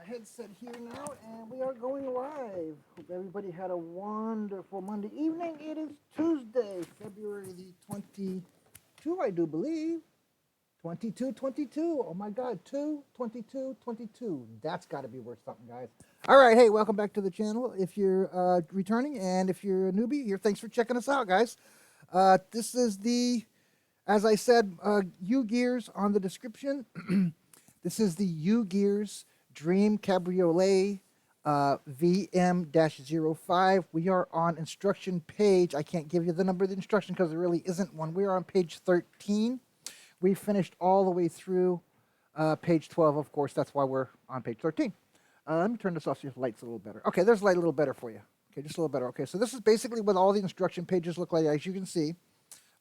headset here now, and we are going live. Hope everybody had a wonderful Monday evening. It is Tuesday, February the 22, I do believe. 22, 22. Oh my God, 2, 22, 22. That's got to be worth something, guys. All right, hey, welcome back to the channel. If you're returning and if you're a newbie here, thanks for checking us out, guys. This is the, as I said, UGtears on the description. This is the UGtears Dream Cabriolet VM-05. We are on instruction page. I can't give you the number of the instruction because there really isn't one. We are on page 13. We finished all the way through page 12, of course. That's why we're on page 13. Let me turn this off so the light's a little better. Okay, there's the light a little better for you. Okay, just a little better. Okay, so this is basically what all the instruction pages look like. As you can see,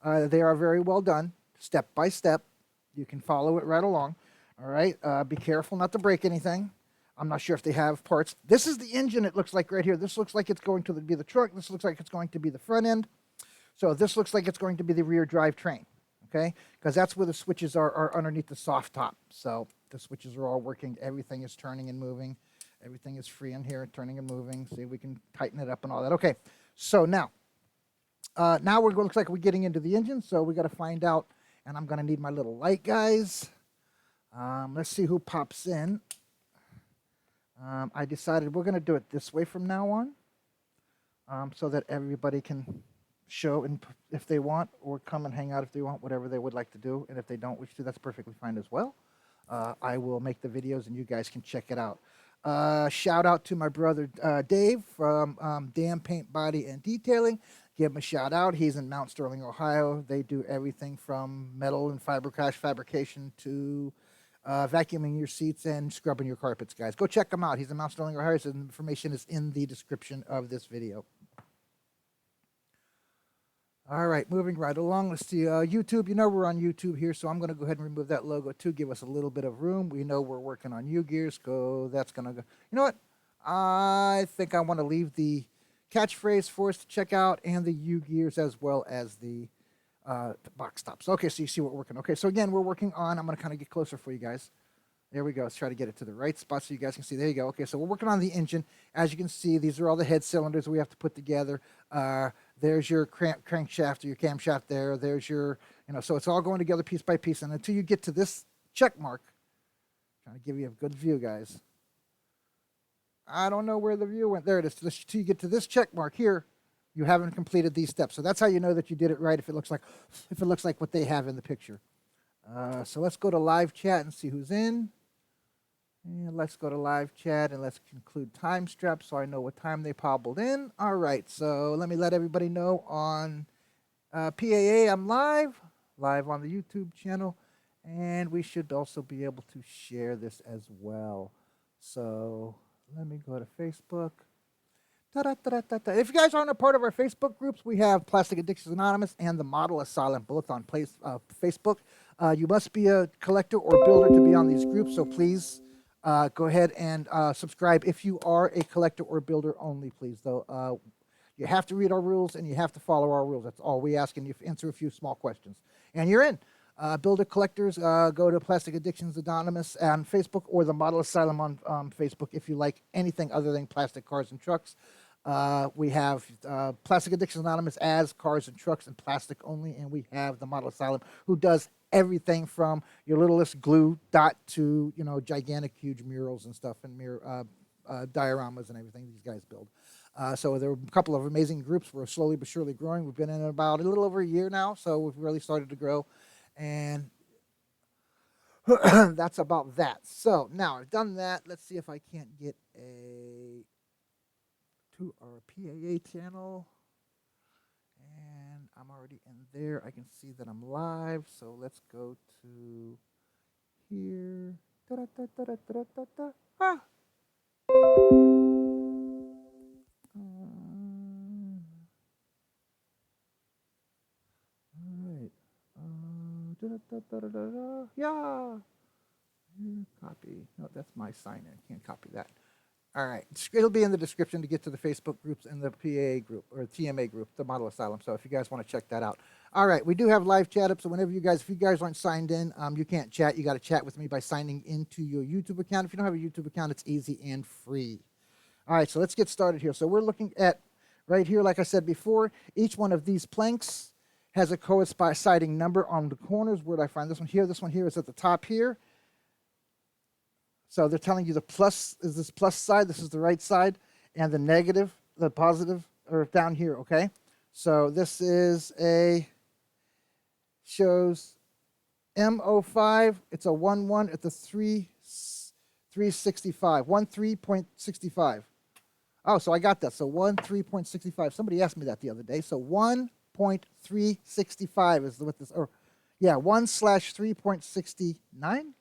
they are very well done, step by step. You can follow it right along. All right, be careful not to break anything. I'm not sure if they have parts. This is the engine, it looks like right here. This looks like it's going to be the trunk. This looks like it's going to be the front end. So this looks like it's going to be the rear drive train, okay? Because that's where the switches are underneath the soft top. So the switches are all working. Everything is turning and moving. Everything is free in here, turning and moving. See, we can tighten it up and all that. Okay, so now looks like we're getting into the engine. So we got to find out, and I'm going to need my little light, guys. Let's see who pops in. I decided we're going to do it this way from now on, so that everybody can show if they want, or come and hang out if they want, whatever they would like to do. And if they don't wish to, that's perfectly fine as well. I will make the videos and you guys can check it out. Shout out to my brother Dave from Dam Paint Body and Detailing. Give him a shout out. He's in Mount Stirling, Ohio. They do everything from metal and fiberglass fabrication to vacuuming your seats and scrubbing your carpets, guys. Go check him out. He's in Mount Stirling, Ohio. His information is in the description of this video. All right, moving right along. Let's see, YouTube. You know we're on YouTube here, so I'm going to go ahead and remove that logo too. Give us a little bit of room. We know we're working on UGtears. That's going to go. You know what? I think I want to leave the catchphrase for us to check out and the UGtears as well as the box tops. Okay, so you see what we're working. Okay, so again, we're working on, I'm going to kind of get closer for you guys. There we go. Let's try to get it to the right spot so you guys can see. There you go. Okay, so we're working on the engine. As you can see, these are all the head cylinders we have to put together. There's your crankshaft or your camshaft there. There's your, so it's all going together piece by piece. And until you get to this check mark, I'm trying to give you a good view, guys. I don't know where the view went. There it is. Until you get to this check mark here, you haven't completed these steps. So that's how you know that you did it right if it looks like what they have in the picture. So let's go to live chat and see who's in. And let's go to live chat and let's include time straps so I know what time they popped in. All right, so let me let everybody know on PAA I'm live on the YouTube channel, and we should also be able to share this as well. So let me go to Facebook. If you guys aren't a part of our Facebook groups, we have Plastic Addictions Anonymous and the Model Asylum, both on Facebook. You must be a collector or builder to be on these groups, so please go ahead and subscribe if you are a collector or builder only, please, though. You have to read our rules and you have to follow our rules. That's all we ask, and you answer a few small questions. And you're in. Builder collectors, go to Plastic Addictions Anonymous on Facebook or the Model Asylum on Facebook if you like anything other than plastic cars and trucks. We have Plastic Addictions Anonymous as cars and trucks and plastic only, and we have the Model Asylum who does everything from your littlest glue dot to gigantic huge murals and stuff and dioramas and everything these guys build. So there are a couple of amazing groups. We're slowly but surely growing. We've been in about a little over a year now, so we've really started to grow, and that's about that. So now I've done that. Let's see if I can't get to our PAA channel. And I'm already in there. I can see that I'm live. So let's go to here. Ah! All right. Yeah. Copy. No, that's my sign in. I can't copy that. All right. It'll be in the description to get to the Facebook groups and the PAA group or TMA group, the Model Asylum. So if you guys want to check that out. All right. We do have live chat up. So whenever if you guys aren't signed in, you can't chat. You got to chat with me by signing into your YouTube account. If you don't have a YouTube account, it's easy and free. All right. So let's get started here. So we're looking at right here, like I said before, each one of these planks has a coinciding number on the corners. Where did I find this one here? This one here is at the top here. So they're telling you the plus is this plus side, this is the right side, and the negative, the positive, are down here, okay? So this is shows M-05, it's a 1-1 at the 365, 13.65. Oh, so I got that, so 13.65. Somebody asked me that the other day. So 1.365 is what this, or yeah, 1/3.69?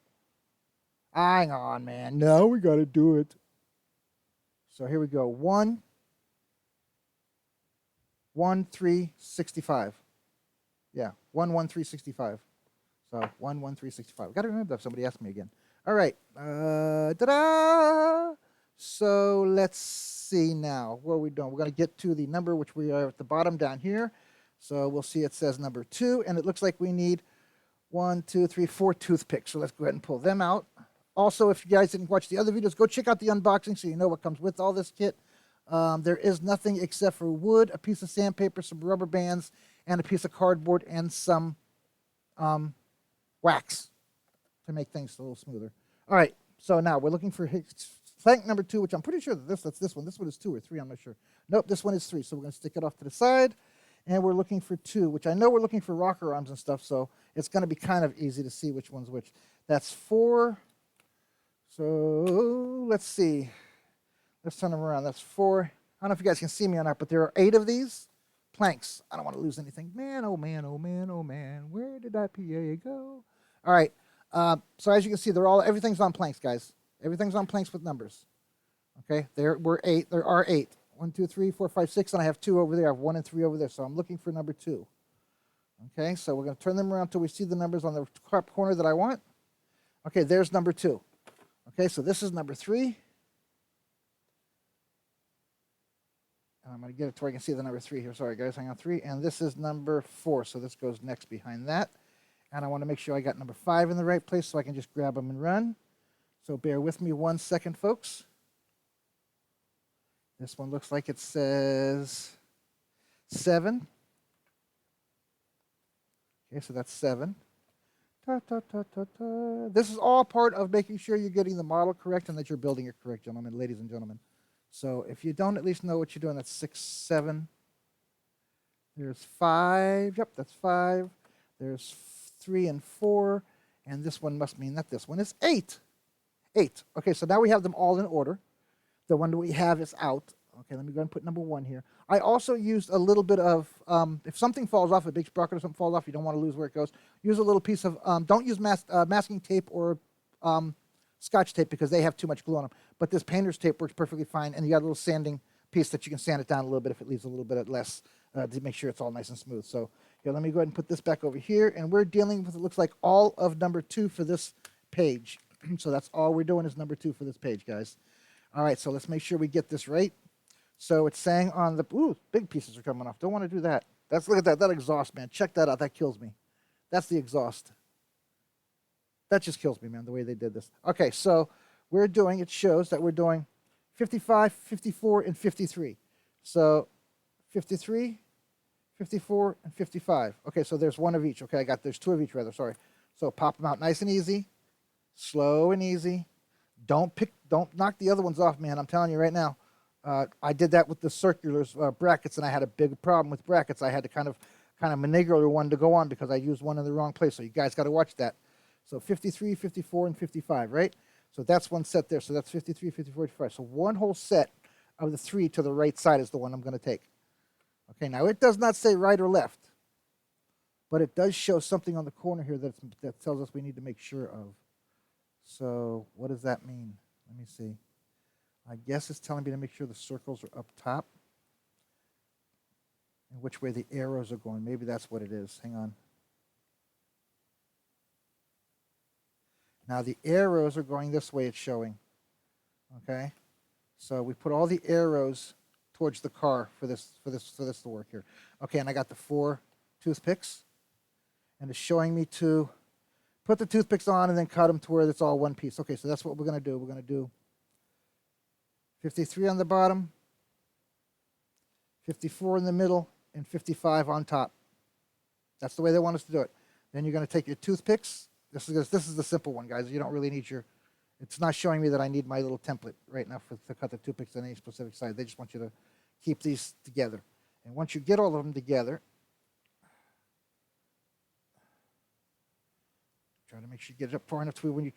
Hang on, man. No, we got to do it. So here we go. 1.1365. Yeah, 1.1365. So 1.1365. Got to remember that if somebody asked me again. All right. Ta-da! So let's see now. What are we doing? We're going to get to the number, which we are at the bottom down here. So we'll see it says number 2, and it looks like we need 1, 2, 3, 4 toothpicks. So let's go ahead and pull them out. Also, if you guys didn't watch the other videos, go check out the unboxing so you know what comes with all this kit. There is nothing except for wood, a piece of sandpaper, some rubber bands, and a piece of cardboard and some wax to make things a little smoother. All right, so now we're looking for plank number 2, which I'm pretty sure that's this one. This one is 2 or 3, I'm not sure. Nope, this one is 3, so we're going to stick it off to the side. And we're looking for 2, which I know we're looking for rocker arms and stuff, so it's going to be kind of easy to see which one's which. That's 4. So let's see. Let's turn them around. That's 4. I don't know if you guys can see me or not, but there are 8 of these planks. I don't want to lose anything. Man, oh man, oh man, oh man. Where did that PA go? All right. So as you can see, everything's on planks, guys. Everything's on planks with numbers. Okay. There are 8. 1, 2, 3, 4, 5, 6, and I have 2 over there. I have 1 and 3 over there. So I'm looking for number 2. Okay. So we're going to turn them around until we see the numbers on the top corner that I want. Okay. There's number 2. Okay, so this is number 3. And I'm going to get it to where I can see the number 3 here. Sorry, guys, hang on. 3. And this is number 4, so this goes next behind that. And I want to make sure I got number 5 in the right place so I can just grab them and run. So bear with me 1 second, folks. This one looks like it says 7. Okay, so that's 7. Ta, ta, ta, ta, ta. This is all part of making sure you're getting the model correct and that you're building it correct, gentlemen, ladies and gentlemen. So if you don't at least know what you're doing, that's 6, 7. There's 5. Yep, that's 5. There's 3 and 4. And this one must mean that this one is 8. 8. Okay, so now we have them all in order. The one that we have is out. Okay, let me go and put number 1 here. I also used a little bit of, if something falls off, a big sprocket or something falls off, you don't want to lose where it goes, use a little piece of, don't use masking tape or Scotch tape because they have too much glue on them. But this painter's tape works perfectly fine, and you got a little sanding piece that you can sand it down a little bit if it leaves a little bit less to make sure it's all nice and smooth. So here, let me go ahead and put this back over here, and we're dealing with, it looks like, all of number 2 for this page. So that's all we're doing is number 2 for this page, guys. All right, so let's make sure we get this right. So it's saying on the, ooh, big pieces are coming off. Don't want to do that. Look at that exhaust, man. Check that out. That kills me. That's the exhaust. That just kills me, man, the way they did this. Okay, so it shows that we're doing 55, 54, and 53. So 53, 54, and 55. Okay, so there's 1 of each. Okay, there's 2 of each, rather, sorry. So pop them out nice and easy, slow and easy. Don't knock the other ones off, man. I'm telling you right now. I did that with the circular brackets, and I had a big problem with brackets. I had to kind of maneuver one to go on because I used one in the wrong place. So you guys got to watch that. So 53, 54, and 55, right? So that's one set there. So that's 53, 54, 55. So one whole set of the 3 to the right side is the one I'm going to take. Okay, now it does not say right or left, but it does show something on the corner here that tells us we need to make sure of. So what does that mean? Let me see. I guess it's telling me to make sure the circles are up top and which way the arrows are going. Maybe that's what it is. Hang on. Now the arrows are going this way, it's showing. Okay? So we put all the arrows towards the car for this to work here. Okay, and I got the 4 toothpicks, and it's showing me to put the toothpicks on and then cut them to where it's all one piece. Okay, so that's what we're going to do. We're going to do 53 on the bottom, 54 in the middle, and 55 on top. That's the way they want us to do it. Then you're going to take your toothpicks. This is the simple one, guys. You don't really need your, it's not showing me that I need my little template right now to cut the toothpicks on any specific side. They just want you to keep these together. And once you get all of them together, try to make sure you get it up far enough to where when you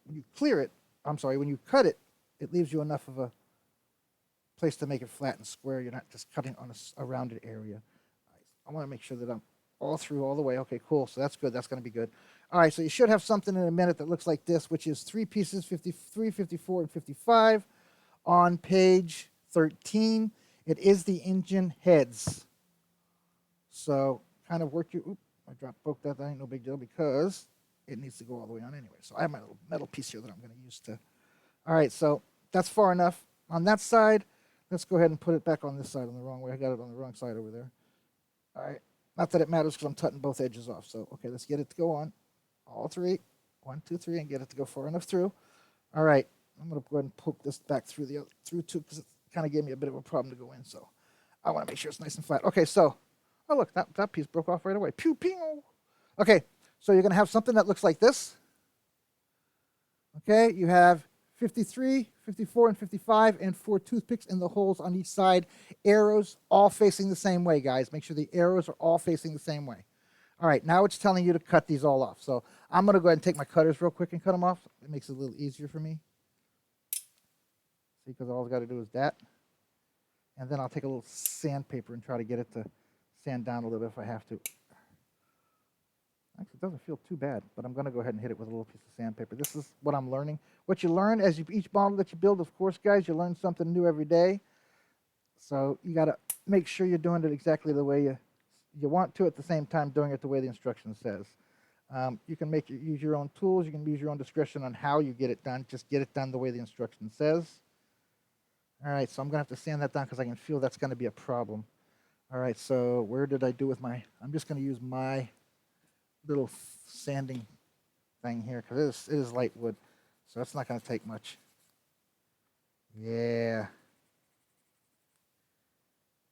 when you cut it, it leaves you enough of a place to make it flat and square. You're not just cutting on a rounded area. I want to make sure that I'm all through all the way. Okay, cool. So that's good. That's going to be good. All right, so you should have something in a minute that looks like this, which is 3 pieces, 53, 54, and 55 on page 13. It is the engine heads. So kind of work your, I broke that. That ain't no big deal because it needs to go all the way on anyway. So I have my little metal piece here that I'm going to use to. All right, so that's far enough. On that side, let's go ahead and put it back on this side on the wrong way. I got it on the wrong side over there. All right, not that it matters because I'm cutting both edges off. So, okay, let's get it to go on. All 3, 1, 2, 3, and get it to go far enough through. All right, I'm going to go ahead and poke this back through through too because it kind of gave me a bit of a problem to go in. So I want to make sure it's nice and flat. Okay, so, oh look, that piece broke off right away. Pew, pew. Okay, so you're going to have something that looks like this. Okay, you have 53, 54, and 55, and 4 toothpicks in the holes on each side. Arrows all facing the same way, guys. Make sure the arrows are all facing the same way. All right, now it's telling you to cut these all off. So I'm going to go ahead and take my cutters real quick and cut them off. It makes it a little easier for me. See, because all I've got to do is that. And then I'll take a little sandpaper and try to get it to sand down a little bit if I have to. Actually, it doesn't feel too bad, but I'm going to go ahead and hit it with a little piece of sandpaper. This is what I'm learning. What you learn as each model that you build, of course, guys, you learn something new every day. So you got to make sure you're doing it exactly the way you want to, at the same time doing it the way the instruction says. You can use your own tools. You can use your own discretion on how you get it done. Just get it done the way the instruction says. All right, so I'm going to have to sand that down because I can feel that's going to be a problem. All right, so where did I do with I'm just going to use my little sanding thing here because it is light wood, so that's not going to take much. Yeah.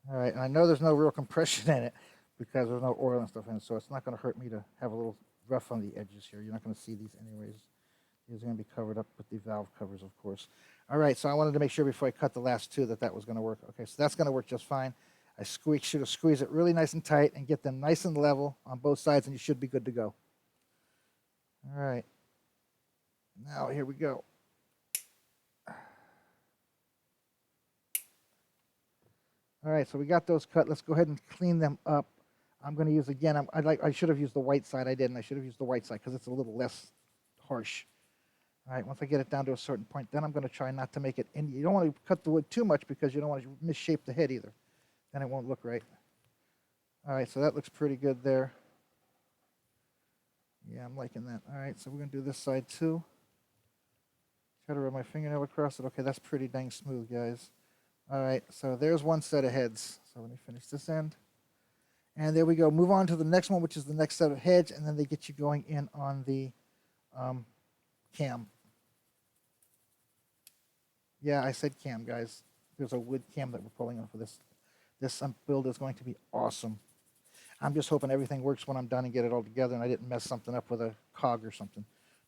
All right, and I know there's no real compression in it because there's no oil and stuff in it, so it's not going to hurt me to have a little rough on the edges here. You're not going to see these anyways. These are going to be covered up with the valve covers, of course. All right, so I wanted to make sure before I cut the last 2 that was going to work. Okay, so that's going to work just fine. I should have squeezed it really nice and tight and get them nice and level on both sides, and you should be good to go. All right. Now, here we go. All right, so we got those cut. Let's go ahead and clean them up. I'm going to use, again, I should have used the white side. I didn't. I should have used the white side because it's a little less harsh. All right, once I get it down to a certain point, then I'm going to try not to make it, and you don't want to cut the wood too much because you don't want to misshape the head either. Then it won't look right. All right, so that looks pretty good there. Yeah, I'm liking that. All right, so we're going to do this side too. Try to rub my fingernail across it. Okay, that's pretty dang smooth, guys. All right, so there's one set of heads. So let me finish this end. And there we go. Move on to the next one, which is the next set of heads, and then they get you going in on the cam. Yeah, I said cam, guys. There's a wood cam that we're pulling on for this. This build is going to be awesome. I'm just hoping everything works when I'm done and get it all together and I didn't mess something up with a cog or something.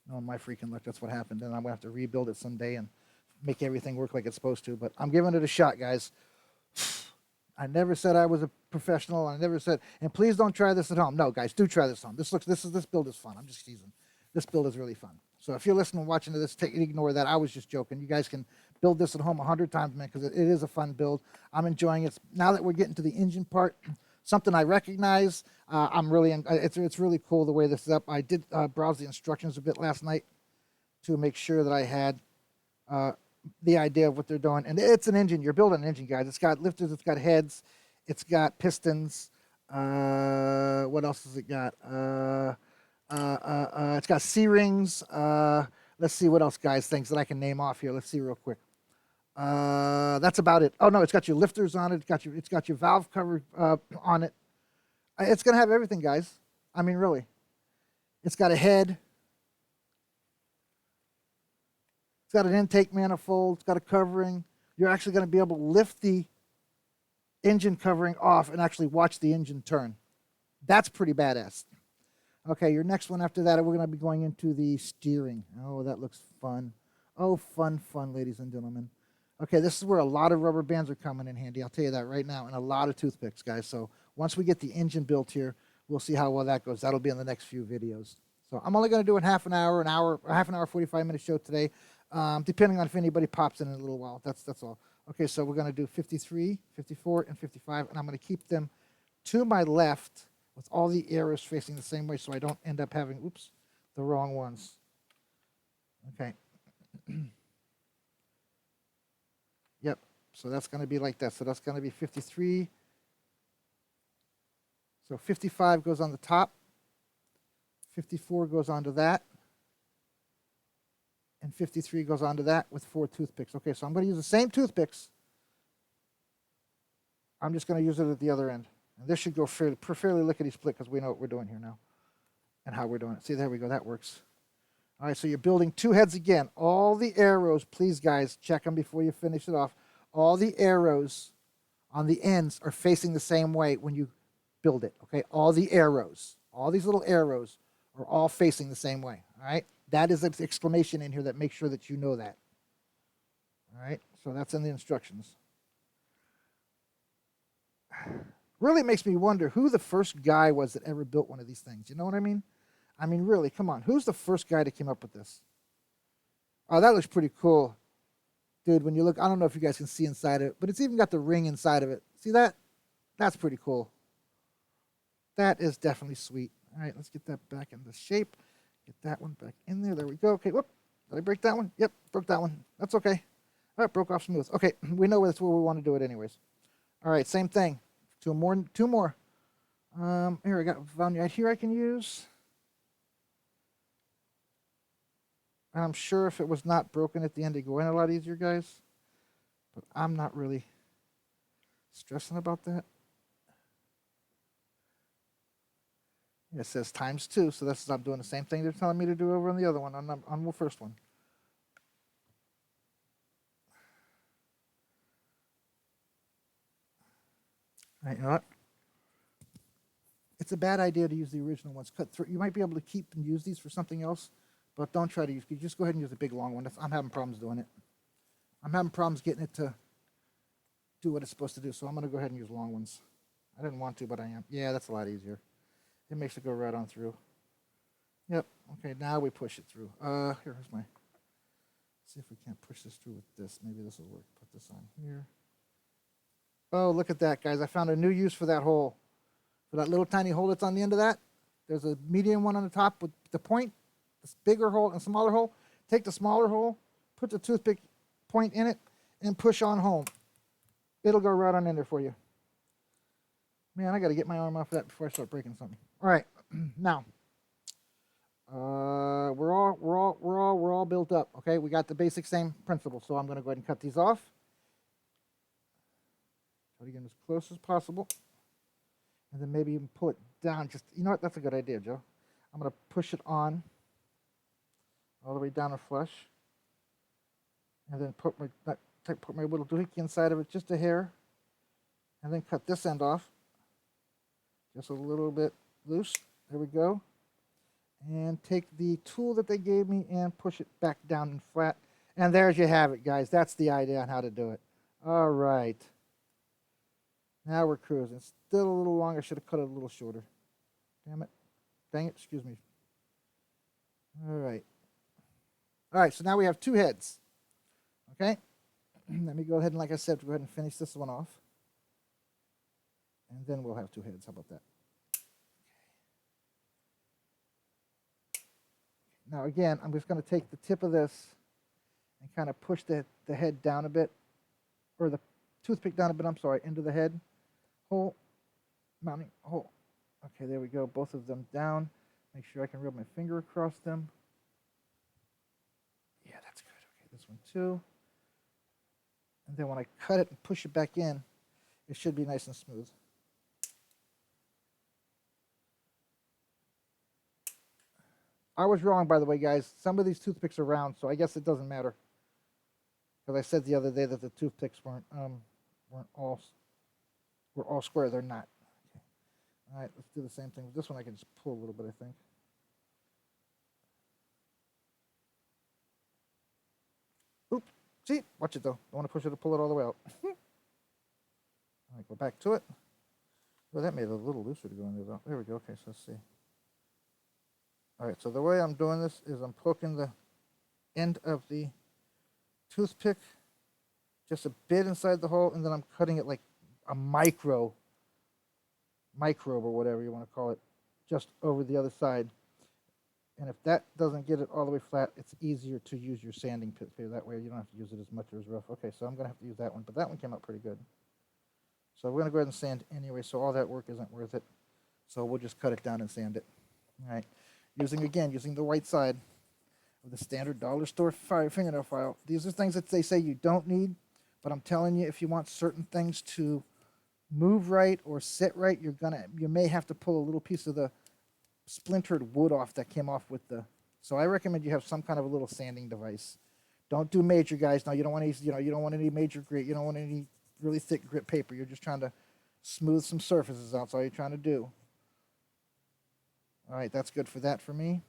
No, my freaking luck, that's what happened. And I'm going to have to rebuild it someday and make everything work like it's supposed to. But I'm giving it a shot, guys. I never said I was a professional. I never said, and please don't try this at home. No, guys, do try this at home. This build is fun. I'm just teasing. This build is really fun. So if you're listening and watching to this, ignore that. I was just joking. You guys can build this at home 100 times, man, because it is a fun build. I'm enjoying it. Now that we're getting to the engine part, something I recognize, it's really cool the way this is up. I did browse the instructions a bit last night to make sure that I had the idea of what they're doing. And it's an engine. You're building an engine, guys. It's got lifters. It's got heads. It's got pistons. What else has it got? It's got C-rings. Let's see what else, guys, things that I can name off here. Let's see real quick. That's about it. Oh no, it's got your lifters on it. It's got your valve cover on it. It's gonna have everything, guys. I mean, really. It's got a head. It's got an intake manifold. It's got a covering. You're actually going to be able to lift the engine covering off and actually watch the engine turn. That's pretty badass. Okay, your next one after that, we're going to be going into the steering. Oh, that looks fun. Oh, fun, fun, ladies and gentlemen. Okay, this is where a lot of rubber bands are coming in handy. I'll tell you that right now, and a lot of toothpicks, guys. So once we get the engine built here, we'll see how well that goes. That'll be in the next few videos. So I'm only going to do it half an hour, half an hour, 45-minute show today, depending on if anybody pops in a little while. That's all. Okay, so we're going to do 53, 54, and 55, and I'm going to keep them to my left with all the arrows facing the same way so I don't end up having, oops, the wrong ones. Okay. Yep, so that's going to be like that. So that's going to be 53. So 55 goes on the top. 54 goes onto that. And 53 goes onto that with 4 toothpicks. Okay, so I'm going to use the same toothpicks. I'm just going to use it at the other end. And this should go fairly lickety-split because we know what we're doing here now and how we're doing it. See, there we go. That works. All right, so you're building 2 heads again. All the arrows, please, guys, check them before you finish it off. All the arrows on the ends are facing the same way when you build it, okay? All the arrows, all these little arrows are all facing the same way, all right? That is an exclamation in here that makes sure that you know that. All right, so that's in the instructions. Really makes me wonder who the first guy was that ever built one of these things. You know what I mean? I mean, really, come on. Who's the first guy that came up with this? Oh, that looks pretty cool. Dude, when you look, I don't know if you guys can see inside of it, but it's even got the ring inside of it. See that? That's pretty cool. That is definitely sweet. All right, let's get that back into shape. Get that one back in there. There we go. Okay, whoop. Did I break that one? Yep, broke that one. That's okay. All right, broke off smooth. Okay, we know that's where we want to do it anyways. All right, same thing. Two more. Here, I got one right here I can use. And I'm sure if it was not broken at the end, it'd go in a lot easier, guys. But I'm not really stressing about that. It says ×2, so that's I'm doing the same thing they're telling me to do over on the other one, on the first one. All right, you know what? It's a bad idea to use the original ones. Cut through. You might be able to keep and use these for something else, but don't try to use. You just go ahead and use the big long one. I'm having problems doing it. I'm having problems getting it to do what it's supposed to do, so I'm going to go ahead and use long ones. I didn't want to, but I am. Yeah, that's a lot easier. It makes it go right on through. Yep. Okay, now we push it through. Here's my. Let's see if we can't push this through with this. Maybe this will work. Put this on here. Oh, look at that, guys. I found a new use for that hole. For that little tiny hole that's on the end of that. There's a medium one on the top with the point, this bigger hole and smaller hole. Take the smaller hole, put the toothpick point in it, and push on home. It'll go right on in there for you. Man, I got to get my arm off of that before I start breaking something. All right, now we're all built up. Okay, we got the basic same principle. So I'm going to go ahead and cut these off. Try to get them as close as possible, and then maybe even pull it down. Just you know what? That's a good idea, Joe. I'm going to push it on all the way down and flush, and then put my little doohickey inside of it just a hair, and then cut this end off. Just a little bit loose. There we go. And take the tool that they gave me and push it back down and flat. And there you have it, guys. That's the idea on how to do it. All right. Now we're cruising. Still a little long. I should have cut it a little shorter. Damn it. Dang it. Excuse me. All right. All right. So now we have 2 heads. Okay. Let me go ahead and, like I said, go ahead and finish this one off. And then we'll have 2 heads. How about that? Now again, I'm just going to take the tip of this and kind of push the head down a bit, or the toothpick down a bit, I'm sorry, into the head hole, mounting hole. Okay, there we go. Both of them down. Make sure I can rub my finger across them. Yeah, that's good. Okay, this one too. And then when I cut it and push it back in, it should be nice and smooth. I was wrong, by the way, guys. Some of these toothpicks are round, so I guess it doesn't matter. Because I said the other day that the toothpicks weren't all square. They're not. Okay. All right, let's do the same thing. With this one, I can just pull a little bit, I think. Oops. See? Watch it, though. Don't want to push it to pull it all the way out. All right, go back to it. Well, that made it a little looser to go in there, though. There we go. Okay, so let's see. All right, so the way I'm doing this is I'm poking the end of the toothpick just a bit inside the hole, and then I'm cutting it like a microbe or whatever you want to call it, just over the other side. And if that doesn't get it all the way flat, it's easier to use your sanding pit here. That way you don't have to use it as much or as rough. Okay, so I'm going to have to use that one, but that one came out pretty good. So we're going to go ahead and sand anyway, so all that work isn't worth it. So we'll just cut it down and sand it. All right. Using the white side of the standard dollar store fingernail file. These are things that they say you don't need, but I'm telling you, if you want certain things to move right or sit right, you may have to pull a little piece of the splintered wood off that came off with the. So I recommend you have some kind of a little sanding device. Don't do major, guys. No, you don't want any. You don't want any major grit. You don't want any really thick grit paper. You're just trying to smooth some surfaces out. That's all you're trying to do. All right, that's good for that for me.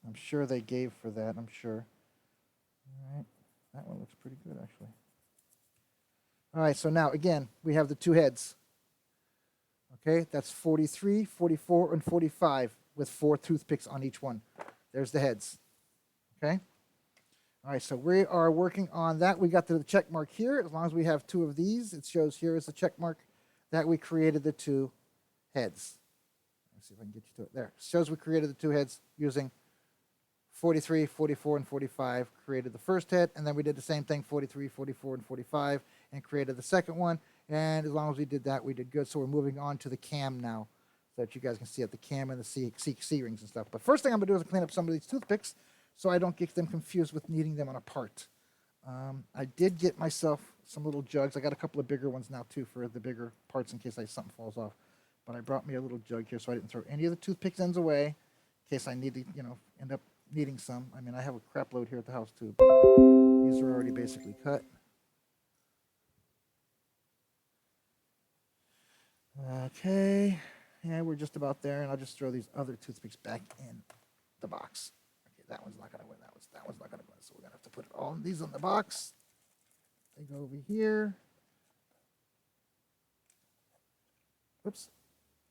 I'm sure they gave for that, I'm sure. All right, that one looks pretty good, actually. All right, so now, again, we have the two heads. Okay, that's 43, 44, and 45 with 4 toothpicks on each one. There's the heads. Okay? All right, so we are working on that. We got to the check mark here. As long as we have 2 of these, it shows here as a check mark that we created the 2 heads. Let's see if I can get you to it. There. It shows we created the 2 heads using 43, 44, and 45, created the first head, and then we did the same thing, 43, 44, and 45, and created the second one. And as long as we did that, we did good. So we're moving on to the cam now, so that you guys can see it, the cam and the C-rings and stuff. But first thing I'm going to do is clean up some of these toothpicks so I don't get them confused with needing them on a part. I did get myself some little jugs. I got a couple of bigger ones now, too, for the bigger parts in case something falls off. But I brought me a little jug here so I didn't throw any of the toothpicks ends away in case I need to, end up needing some. I mean, I have a crap load here at the house, too. But these are already basically cut. Okay, yeah, we're just about there, and I'll just throw these other toothpicks back in the box. Okay, that one's not going to win. That one's not going to win, so we're going to have to put all these in the box. They go over here. Oops.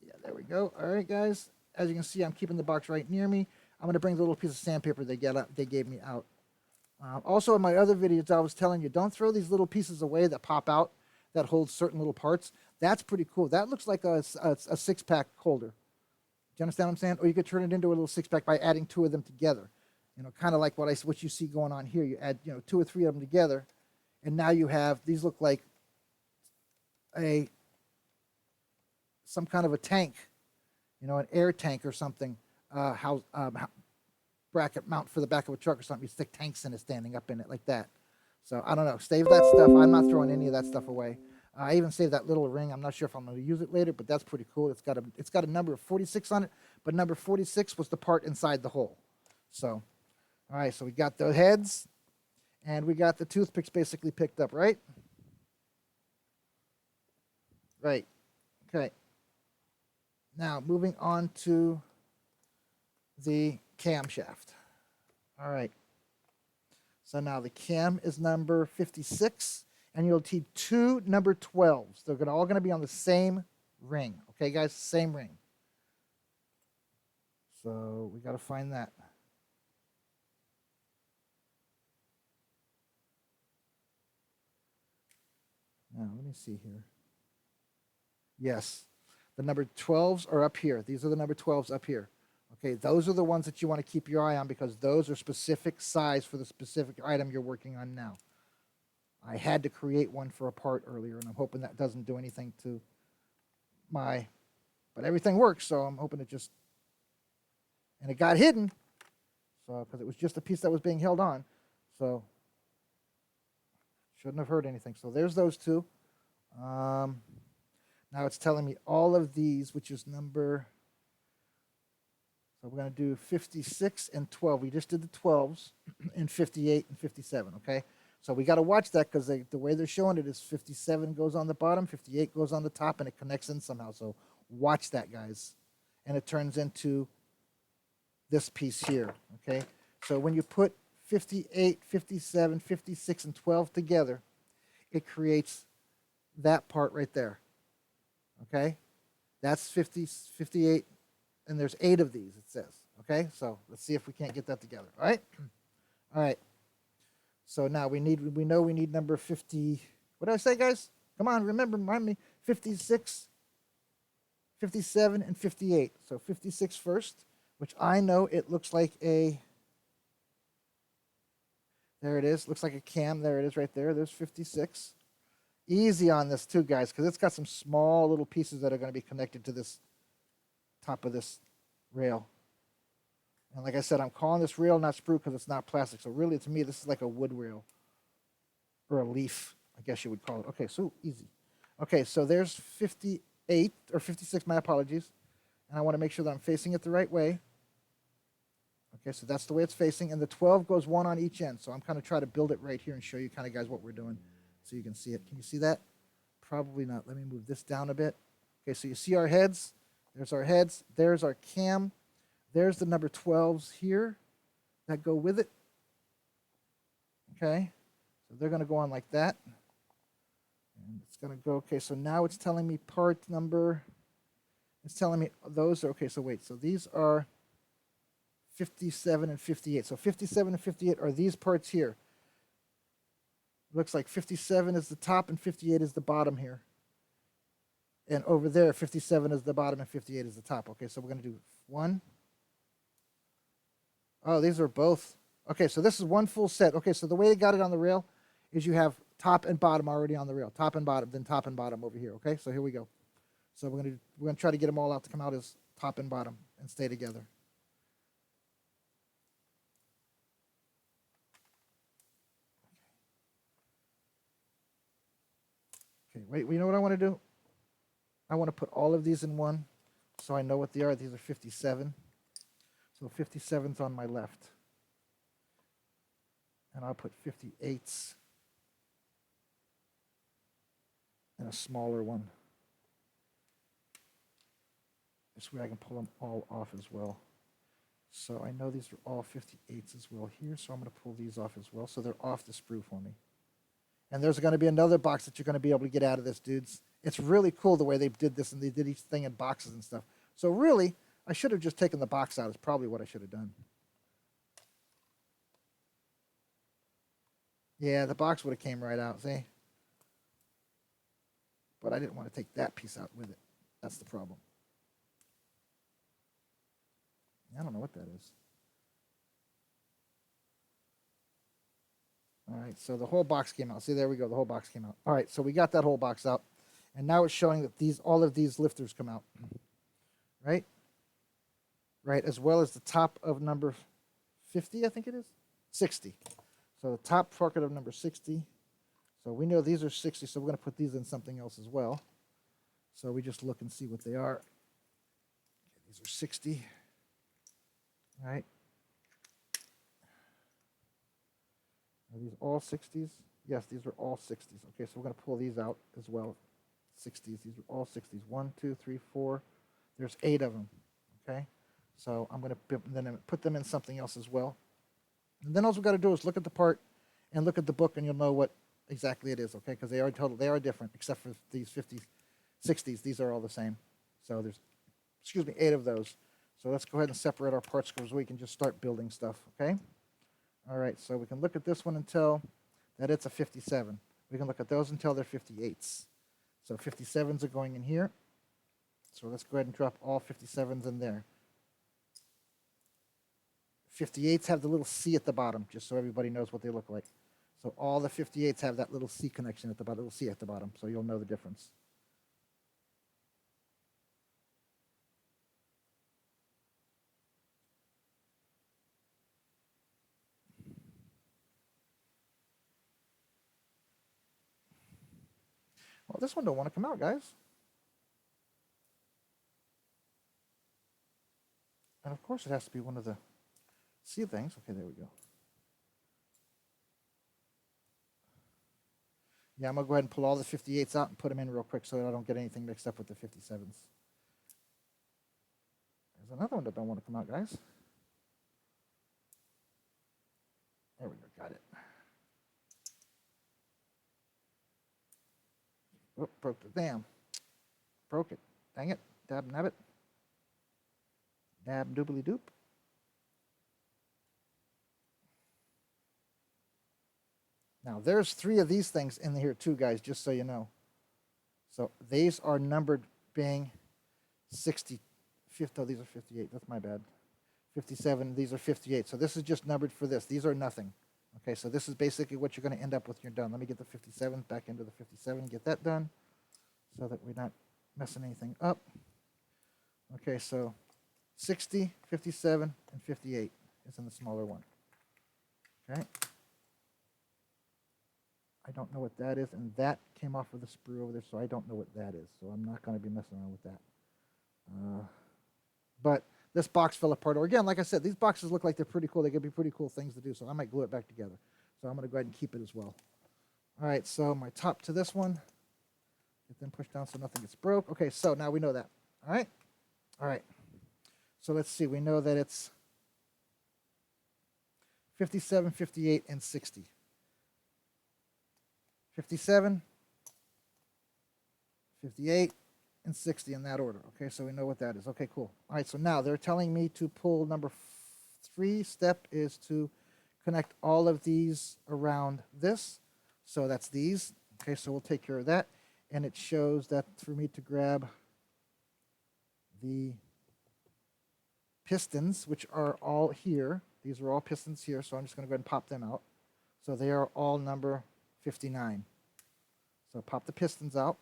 Yeah, there we go. All right, guys. As you can see, I'm keeping the box right near me. I'm going to bring the little piece of sandpaper they gave me out. Also, in my other videos, I was telling you, don't throw these little pieces away that pop out that hold certain little parts. That's pretty cool. That looks like a 6-pack holder. Do you understand what I'm saying? Or you could turn it into a little 6-pack by adding 2 of them together. Kind of like what you see going on here. You add 2 or 3 of them together, and now you have these look like some kind of a tank, an air tank or something. Bracket mount for the back of a truck or something. You stick tanks in it, standing up in it like that. So I don't know. Save that stuff. I'm not throwing any of that stuff away. I even saved that little ring. I'm not sure if I'm going to use it later, but that's pretty cool. It's got a number of 46 on it, but number 46 was the part inside the hole. So, all right. So we got the heads, and we got the toothpicks basically picked up, right? Right. Okay. Now moving on to the camshaft. All right. So now the cam is number 56, and you'll need 2 number 12s. They're all going to be on the same ring. Okay, guys? Same ring. So we got to find that. Now, let me see here. Yes. The number 12s are up here. These are the number 12s up here. Okay, those are the ones that you want to keep your eye on because those are specific size for the specific item you're working on now. I had to create one for a part earlier, and I'm hoping that doesn't do anything to but everything works, so I'm hoping it just and it got hidden. So, because it was just a piece that was being held on. So, shouldn't have heard anything. So there's those two. Now it's telling me all of these, which is number, so we're going to do 56 and 12. We just did the 12s and 58 and 57, okay? So we got to watch that because the way they're showing it is 57 goes on the bottom, 58 goes on the top, and it connects in somehow. So watch that, guys. And it turns into this piece here, okay? So when you put 58, 57, 56, and 12 together, it creates that part right there, okay? That's 50, 58, and there's 8 of these, it says, okay? So let's see if we can't get that together, all right? All right. So now we know we need number 50. What did I say, guys? Come on, remind me. 56, 57, and 58. So 56 first, which I know it looks like a, there it is. Looks like a cam. There it is right there. There's 56. Easy on this too, guys, because it's got some small little pieces that are going to be connected to this top of this rail. And like I said, I'm calling this rail not sprue because it's not plastic. So really, to me, this is like a wood rail or a leaf, I guess you would call it. Okay, so easy. Okay, so there's 58 or 56, my apologies. And I want to make sure that I'm facing it the right way. Okay, so that's the way it's facing. And the 12 goes one on each end. So I'm kind of trying to build it right here and show you kind of, guys, what we're doing so you can see it. Can you see that? Probably not. Let me move this down a bit. Okay, so you see our heads. There's our heads. There's our cam. There's the number 12s here that go with it. Okay, so they're going to go on like that. And it's going to go, okay, so now it's telling me part number, it's telling me those are, okay, so wait, so these are 57 and 58. So 57 and 58 are these parts here. Looks like 57 is the top and 58 is the bottom here. And over there, 57 is the bottom and 58 is the top. Okay, so we're going to do one. Oh, these are both. Okay, so this is one full set. Okay, so the way they got it on the rail is you have top and bottom already on the rail. Top and bottom, then top and bottom over here. Okay, so here we go. So we're gonna try to get them all out to come out as top and bottom and stay together. Okay, wait, you know what I want to do? I want to put all of these in one so I know what they are. These are 57. So 57's on my left. And I'll put 58s and a smaller one. This way I can pull them all off as well. So I know these are all 58s as well here, so I'm going to pull these off as well. So they're off the sprue for me. And there's going to be another box that you're going to be able to get out of this, dudes. It's really cool the way they did this, and they did each thing in boxes and stuff. So really, I should have just taken the box out is probably what I should have done. Yeah, the box would have came right out, see? But I didn't want to take that piece out with it. That's the problem. I don't know what that is. All right, so the whole box came out. See, there we go. The whole box came out. All right, so we got that whole box out. And now it's showing that all of these lifters come out. Right? Right, as well as the top of number 50, I think it is? 60. So the top pocket of number 60. So we know these are 60, so we're going to put these in something else as well. So we just look and see what they are. Okay, these are 60. All right. Are these all 60s? Yes, these are all 60s. Okay, so we're going to pull these out as well. 60s. These are all 60s. 1, 2, 3, 4. There's 8 of them. Okay? So I'm going to put them in something else as well. And then all we've got to do is look at the part and look at the book, and you'll know what exactly it is, okay? Because they are different, except for these 50s, 60s. These are all the same. So there's, 8 of those. So let's go ahead and separate our parts so we can just start building stuff, okay? All right, so we can look at this one and tell that it's a 57. We can look at those until they're 58s. So 57s are going in here. So let's go ahead and drop all 57s in there. 58s have the little C at the bottom, just so everybody knows what they look like. So all the 58s have that little C connection at the bottom, little C at the bottom, so you'll know the difference. Well, this one don't want to come out, guys. And of course it has to be one of the C things. Okay, there we go. Yeah, I'm going to go ahead and pull all the 58s out and put them in real quick so that I don't get anything mixed up with the 57s. There's another one that don't want to come out, guys. There we go, got it. Oh, broke the damn. Broke it. Dang it. Dab nabbit. Dab doobly doop. Now, there's 3 of these things in here too, guys, just so you know. So these are numbered being 60. Oh, these are 58. That's my bad. 57. These are 58. So this is just numbered for this. These are nothing. Okay, so this is basically what you're going to end up with when you're done. Let me get the 57 back into the 57, get that done so that we're not messing anything up. Okay, so 60, 57, and 58 is in the smaller one. Okay. I don't know what that is, and that came off of the sprue over there, so I don't know what that is. So I'm not going to be messing around with that. But this box fell apart. Or again, like I said, these boxes look like they're pretty cool. They could be pretty cool things to do, so I might glue it back together. So I'm going to go ahead and keep it as well. All right, so my top to this one. Get them pushed down so nothing gets broke. Okay, so now we know that. All right? All right. So let's see. We know that it's 57, 58, and 60. 57, 58, and 60 in that order. Okay, so we know what that is. Okay, cool. All right, so now they're telling me to pull number 3 step is to connect all of these around this. So that's these. Okay, so we'll take care of that. And it shows that for me to grab the pistons, which are all here. These are all pistons here, so I'm just going to go ahead and pop them out. So they are all number 59. So pop the pistons out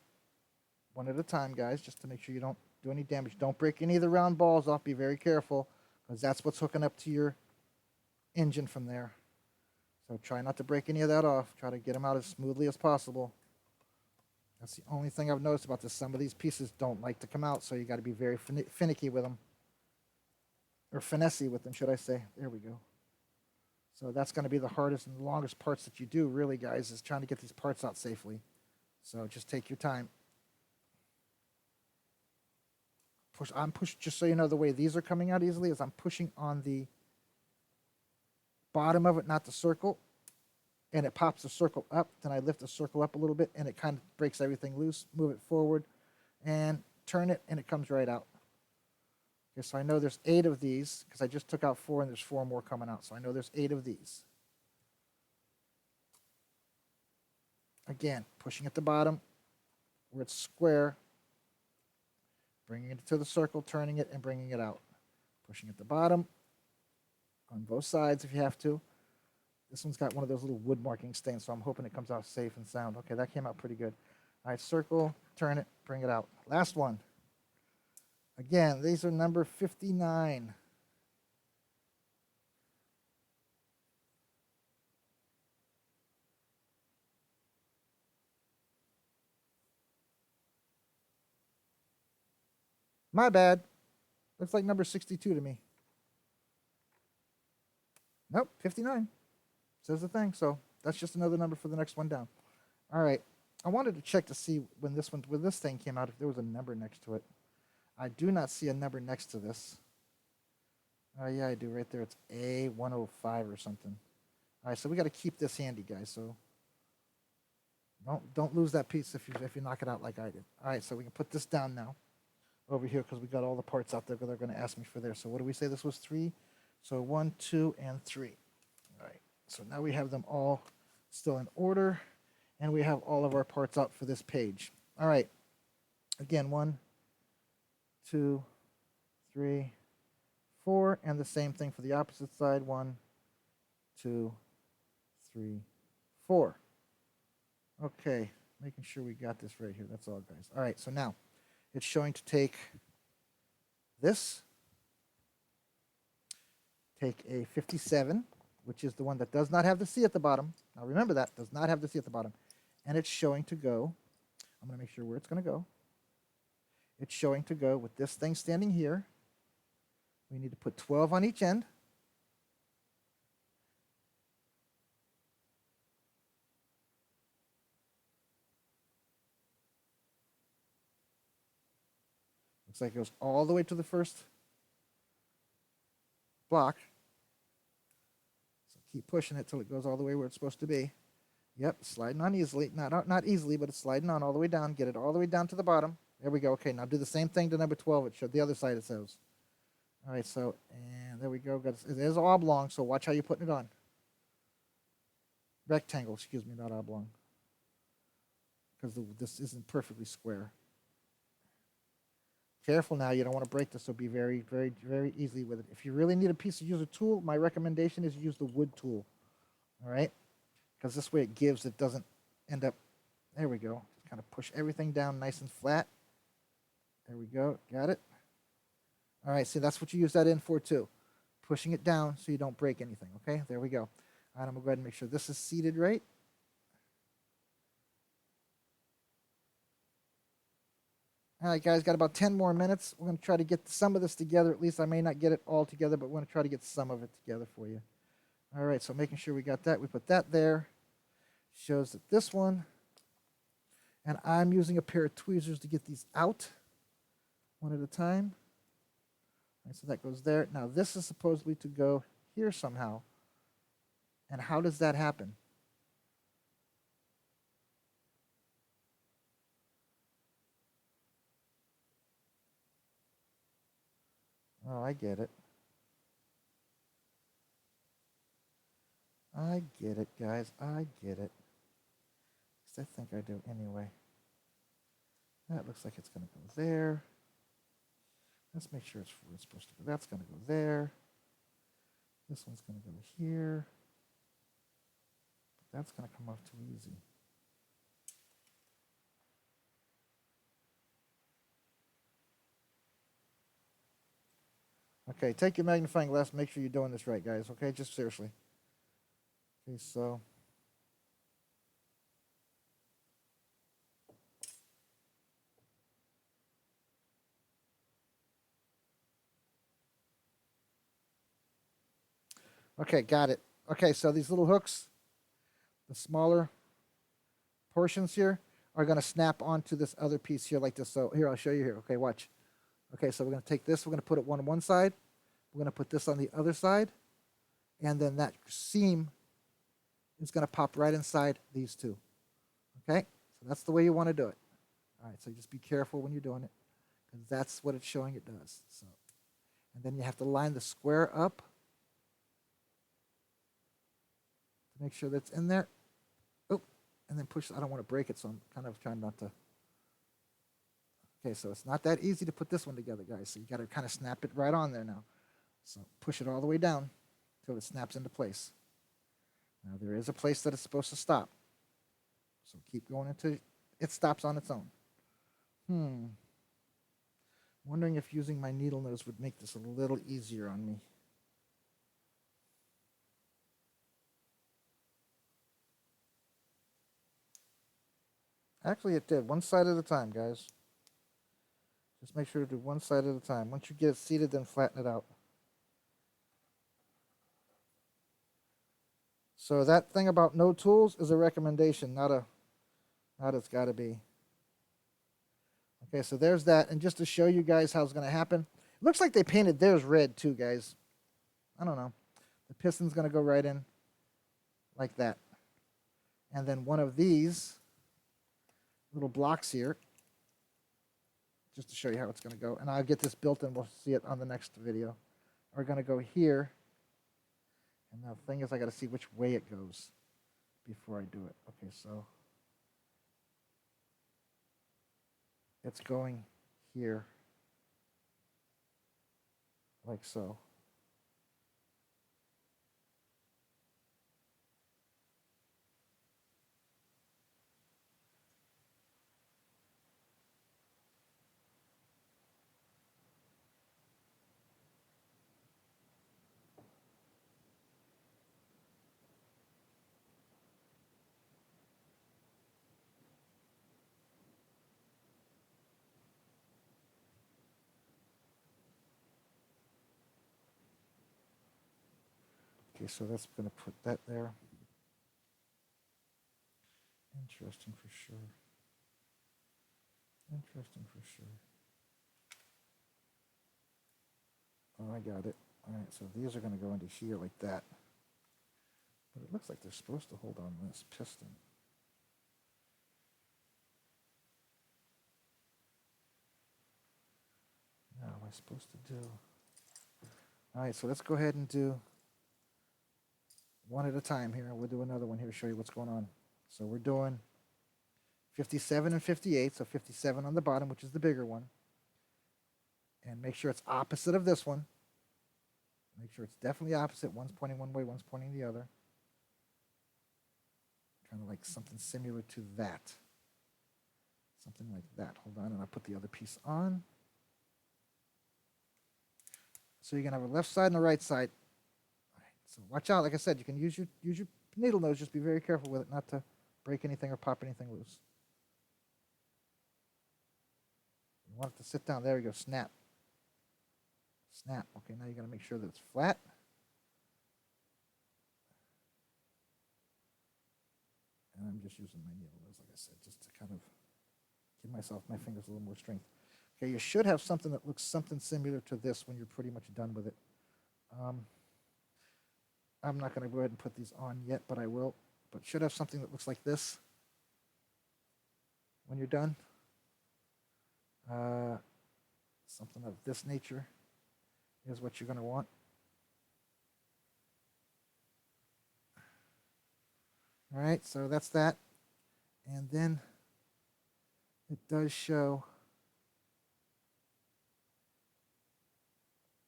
one at a time, guys, just to make sure you don't do any damage. Don't break any of the round balls off. Be very careful, because that's what's hooking up to your engine from there. So try not to break any of that off. Try to get them out as smoothly as possible. That's the only thing I've noticed about this. Some of these pieces don't like to come out, so you got to be very finicky with them. Or finessey with them, should I say. There we go. So that's going to be the hardest and the longest parts that you do, really, guys, is trying to get these parts out safely. So just take your time. I'm pushing, just so you know, the way these are coming out easily is I'm pushing on the bottom of it, not the circle, and it pops the circle up. Then I lift the circle up a little bit, and it kind of breaks everything loose. Move it forward, and turn it, and it comes right out. Okay, so I know there's 8 of these, because I just took out 4, and there's 4 more coming out. So I know there's 8 of these. Again, pushing at the bottom, where it's square, bringing it to the circle, turning it, and bringing it out. Pushing at the bottom, on both sides if you have to. This one's got one of those little wood marking stains, so I'm hoping it comes out safe and sound. Okay, that came out pretty good. All right, circle, turn it, bring it out. Last one. Again, these are number 59. My bad. Looks like number 62 to me. Nope, 59. Says the thing, so that's just another number for the next one down. All right, I wanted to check to see when this thing came out, if there was a number next to it. I do not see a number next to this. Oh, yeah, I do right there. It's A105 or something. All right, so we got to keep this handy, guys. So don't lose that piece if you knock it out like I did. All right, so we can put this down now over here because we got all the parts out there that they're going to ask me for there. So what do we say this was 3? So 1, 2, and 3. All right, so now we have them all still in order, and we have all of our parts out for this page. All right, again, 1, 2, 3, 4, and the same thing for the opposite side. 1, 2, 3, 4. Okay, making sure we got this right here. That's all, guys. All right, so now it's showing to take this, take a 57, which is the one that does not have the C at the bottom. Now remember that, does not have the C at the bottom. And it's showing to go I'm going to make sure where it's going to go. It's showing to go with this thing standing here. We need to put 12 on each end. Looks like it goes all the way to the first block. So keep pushing it till it goes all the way where it's supposed to be. Yep, sliding on easily. Not easily, but it's sliding on all the way down. Get it all the way down to the bottom. There we go. Okay, now do the same thing to number 12. It showed the other side it says. All right, so, and there we go. It is oblong, so watch how you're putting it on. Rectangle, excuse me, not oblong. Because this isn't perfectly square. Careful now, you don't want to break this, so be very, very, very easy with it. If you really need a piece to use a tool, my recommendation is use the wood tool. All right? Because this way it gives, it doesn't end up, there we go. Just kind of push everything down nice and flat. There we go, got it? All right, see, that's what you use that in for too. Pushing it down so you don't break anything, okay? There we go. All right, I'm gonna go ahead and make sure this is seated right. All right, guys, got about 10 more minutes. We're going to try to get some of this together. At least I may not get it all together, but we're going to try to get some of it together for you. All right, so making sure we got that. We put that there. Shows that this one. And I'm using a pair of tweezers to get these out one at a time. All right, so that goes there. Now, this is supposedly to go here somehow. And how does that happen? Oh, I get it. I get it, guys. I get it. At least I think I do anyway. That looks like it's going to go there. Let's make sure it's where it's supposed to go. That's going to go there. This one's going to go here. But that's going to come off too easy. Okay, take your magnifying glass. Make sure you're doing this right, guys. Okay, just seriously. Okay, so. Okay, got it. Okay, so these little hooks, the smaller portions here, are going to snap onto this other piece here like this. So here, I'll show you here. Okay, watch. Okay, so we're going to take this. We're going to put it on one side. We're going to put this on the other side. And then that seam is going to pop right inside these two. Okay, so that's the way you want to do it. All right, so just be careful when you're doing it, because that's what it's showing it does. So, and then you have to line the square up to make sure that's in there. Oh, and then push. I don't want to break it, so I'm kind of trying not to. Okay, so it's not that easy to put this one together, guys. So you got to kind of snap it right on there now. So push it all the way down until it snaps into place. Now there is a place that it's supposed to stop. So keep going until it stops on its own. Wondering if using my needle nose would make this a little easier on me. Actually, it did. One side at a time, guys. Just make sure to do one side at a time. Once you get it seated, then flatten it out. So that thing about no tools is a recommendation, not it's got to be. Okay, so there's that. And just to show you guys how it's going to happen, it looks like they painted theirs red too, guys. I don't know. The piston's going to go right in like that. And then one of these little blocks here, just to show you how it's going to go. And I'll get this built and we'll see it on the next video. Are going to go here. And the thing is, I got to see which way it goes before I do it. Okay, so it's going here, like so. Okay, so that's going to put that there. Interesting for sure. Interesting for sure. Oh, I got it. All right, so these are going to go into here like that. But it looks like they're supposed to hold on this piston. Now, what am I supposed to do? All right, so let's go ahead and do one at a time here. We'll do another one here to show you what's going on. So we're doing 57 and 58. So 57 on the bottom, which is the bigger one. And make sure it's opposite of this one. Make sure it's definitely opposite. One's pointing one way, one's pointing the other. Kind of like something similar to that. Something like that. Hold on, and I'll put the other piece on. So you're going to have a left side and a right side. All right, so watch out. Like I said, you can use your needle nose. Just be very careful with it not to break anything or pop anything loose. You want it to sit down. There we go. Snap. Snap. Okay, now you got to make sure that it's flat. And I'm just using my needle nose, like I said, just to kind of give my fingers a little more strength. Okay, you should have something that looks something similar to this when you're pretty much done with it. I'm not going to go ahead and put these on yet, but I will. But should have something that looks like this when you're done. Something of this nature is what you're going to want. All right, so that's that. And then it does show.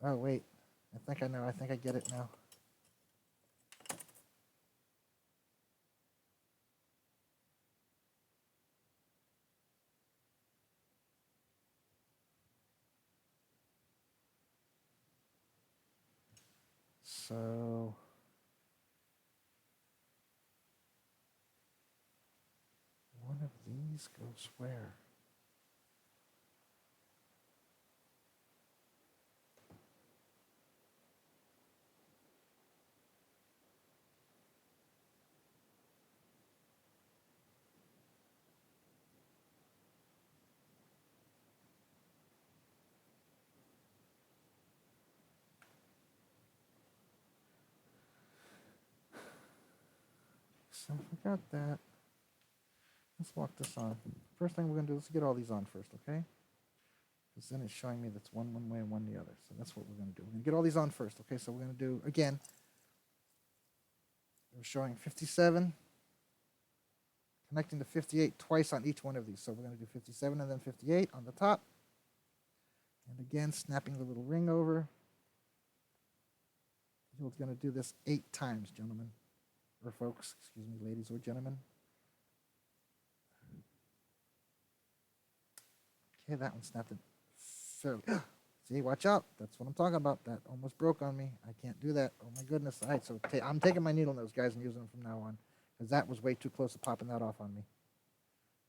Oh, wait. I think I know. I think I get it now. So one of these goes where? So we got that. Let's walk this on. First thing we're going to do is get all these on first, okay? Because then it's showing me that's one way and one the other. So that's what we're going to do. We're going to get all these on first, okay? So we're going to do, again, we're showing 57, connecting to 58 twice on each one of these. So we're going to do 57 and then 58 on the top. And again, snapping the little ring over. You're going to do this 8 times, gentlemen. Or folks, excuse me, ladies or gentlemen. Okay, that one snapped it fairly. See, watch out. That's what I'm talking about. That almost broke on me. I can't do that. Oh, my goodness. All right, so I'm taking my needle nose, guys, and using them from now on. Because that was way too close to popping that off on me.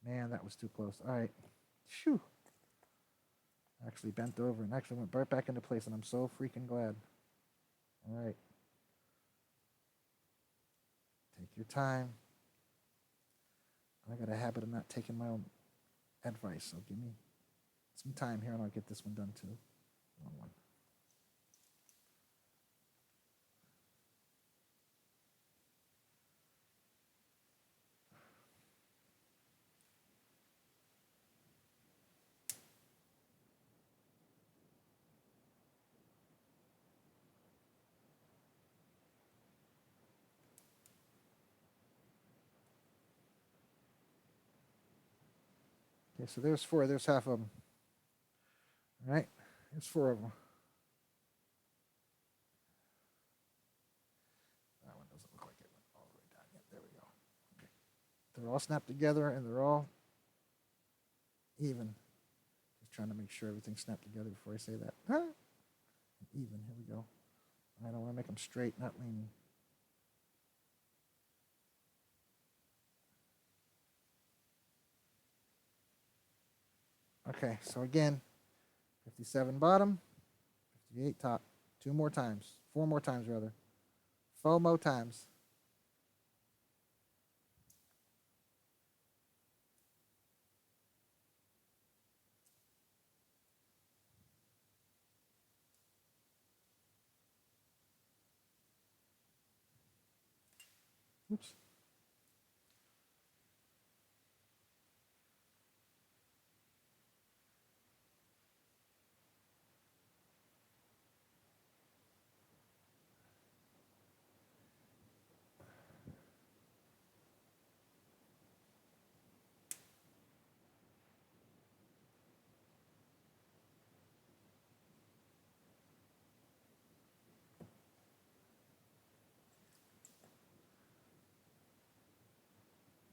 Man, that was too close. All right. Phew. Actually bent over and actually went right back into place, and I'm so freaking glad. All right. Take your time. I got a habit of not taking my own advice, so give me some time here and I'll get this one done too. Wrong one. Okay, so there's 4. There's half of them. All right, there's 4 of them. That one doesn't look like it went all the way down yet. There we go. Okay. They're all snapped together and they're all even. Just trying to make sure everything's snapped together before I say that. Huh? Even. Here we go. I don't want to make them straight, not leaning. Okay, so again, 57 bottom, 58 top. 2 more times. 4 more times, rather. FOMO times. Oops.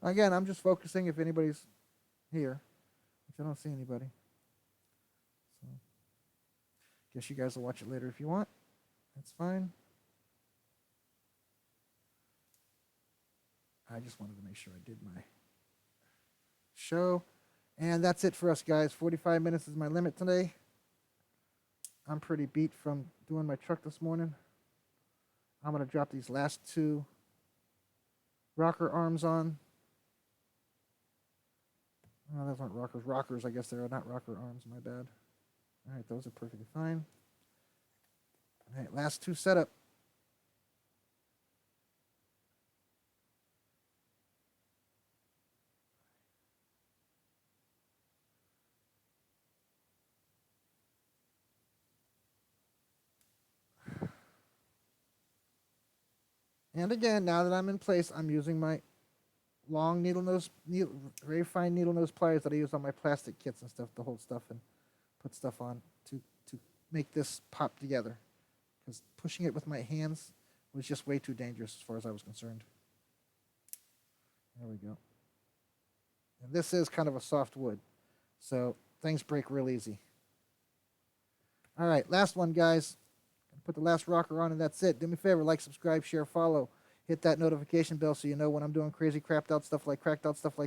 Again, I'm just focusing if anybody's here, which I don't see anybody. So, guess you guys will watch it later if you want. That's fine. I just wanted to make sure I did my show. And that's it for us, guys. 45 minutes is my limit today. I'm pretty beat from doing my truck this morning. I'm going to drop these last two rocker arms on. Oh, those aren't rockers. Rockers, I guess they're not rocker arms. My bad. All right, those are perfectly fine. All right, last two setup. And again, now that I'm in place, I'm using my long very fine needle nose pliers that I use on my plastic kits and stuff to hold stuff and put stuff on to make this pop together. Because pushing it with my hands was just way too dangerous as far as I was concerned. There we go. And this is kind of a soft wood, so things break real easy. All right, last one, guys. Put the last rocker on and that's it. Do me a favor, like, subscribe, share, follow. Hit that notification bell so you know when I'm doing crazy cracked out stuff like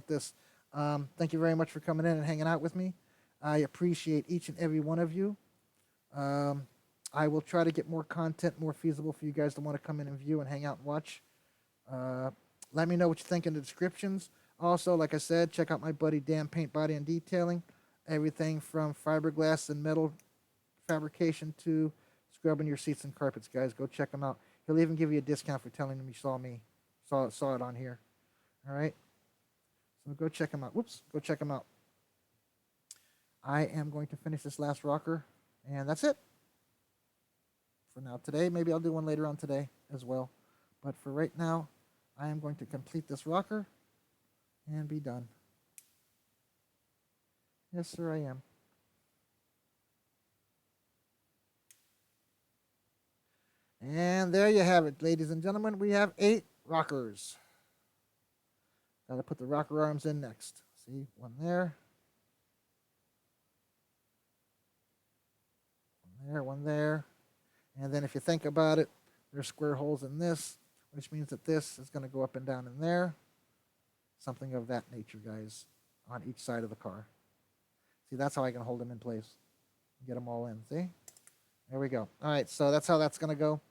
this. Thank you very much for coming in and hanging out with me. I appreciate each and every one of you. I will try to get more content, more feasible for you guys to want to come in and view and hang out and watch. Let me know what you think in the descriptions. Also, like I said, check out my buddy Dan Paint, Body, and Detailing. Everything from fiberglass and metal fabrication to scrubbing your seats and carpets, guys. Go check him out. He'll even give you a discount for telling him you saw it on here. All right? So go check him out. Whoops. Go check him out. I am going to finish this last rocker, and that's it for now today. Maybe I'll do one later on today as well. But for right now, I am going to complete this rocker and be done. Yes, sir, I am. And there you have it, ladies and gentlemen. We have 8 rockers. Got to put the rocker arms in next. See, one there. One there, one there. And then if you think about it, there's square holes in this, which means that this is going to go up and down in there. Something of that nature, guys, on each side of the car. See, that's how I can hold them in place. Get them all in, see? There we go. All right, so that's how that's going to go.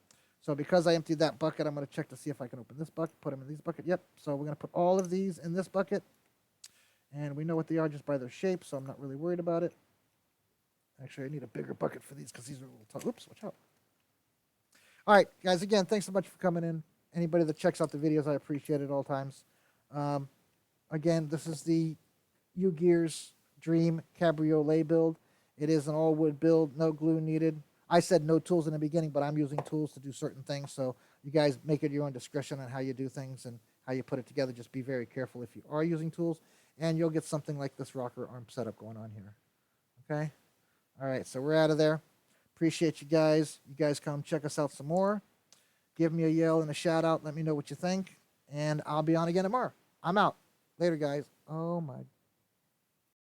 So because I emptied that bucket, I'm going to check to see if I can open this bucket, put them in this bucket. Yep, so we're going to put all of these in this bucket. And we know what they are just by their shape, so I'm not really worried about it. Actually, I need a bigger bucket for these because these are a little tall. Oops, watch out. All right, guys, again, thanks so much for coming in. Anybody that checks out the videos, I appreciate it at all times. Again, this is the UGtears Dream Cabriolet build. It is an all-wood build, no glue needed. I said no tools in the beginning, but I'm using tools to do certain things, so you guys make it your own discretion on how you do things and how you put it together. Just be very careful if you are using tools, and you'll get something like this rocker arm setup going on here. Okay? All right, so we're out of there. Appreciate you guys. You guys come check us out some more. Give me a yell and a shout out. Let me know what you think, and I'll be on again tomorrow. I'm out. Later, guys. Oh, my